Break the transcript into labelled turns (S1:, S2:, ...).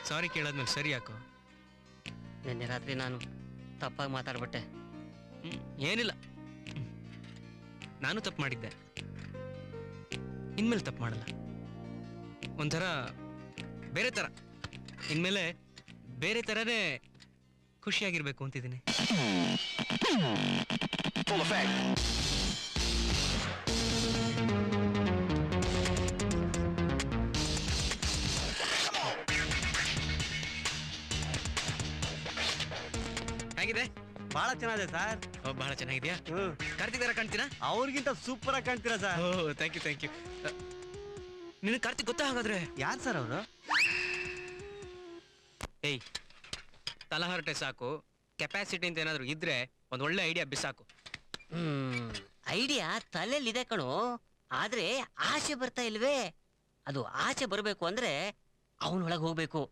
S1: ಸಾರಿ ಕೇಳಾದ್ಮೇಲೆ ಸರಿ ಯಾಕೋ?
S2: ನಿನ್ನೆ ರಾತ್ರಿ ನಾನು ತಪ್ಪಾಗಿ ಮಾತಾಡ್ಬಿಟ್ಟೆ.
S1: ಏನಿಲ್ಲ, ನಾನು ತಪ್ಪು ಮಾಡಿದ್ದೆ, ಇನ್ಮೇಲೆ ತಪ್ಪು ಮಾಡಲ್ಲ. ಒಂಥರ ಬೇರೆ ಥರ, ಇನ್ಮೇಲೆ ಬೇರೆ ಥರನೇ ಖುಷಿಯಾಗಿರ್ಬೇಕು ಅಂತಿದ್ದೀನಿ. ಹೇಗಿದೆ?
S3: ಬಹಳ ಚೆನ್ನಾಗಿದೆ ಸರ್.
S1: ಬಹಳ ಚೆನ್ನಾಗಿದ್ಯಾ? ಕಾರ್ತಿಕ್ ತರ ಕಾಣ್ತೀರಾ?
S3: ಅವ್ರಿಗಿಂತ ಸೂಪರ್ ಆಗಿ ಕಾಣ್ತೀರಾ ಸರ್.
S1: Oh thank you. ನಿನಗೆ ಕಾರ್ತಿಕ್ ಗೊತ್ತಾ ಹಾಗಾದ್ರೆ?
S3: ಯಾರು ಸರ್ ಅವರು?
S1: ಏಯ್, ತಲಹರಟೆ ಸಾಕು, ಕೆಪಾಸಿಟಿ ಅಂತ ಏನಾದ್ರು ಇದ್ರೆ ಒಂದ್ ಒಳ್ಳೆ ಐಡಿಯಾ ಬಿಸಾಕು.
S2: ಐಡಿಯಾ ತಲೆಯಲ್ಲಿದೆ ಕಣು, ಆದ್ರೆ ಆಸೆ ಬರ್ತಾ ಇಲ್ವೇ? ಅದು ಆಚೆ ಬರ್ಬೇಕು ಅಂದ್ರೆ ಅವನೊಳಗೆ ಹೋಗ್ಬೇಕು.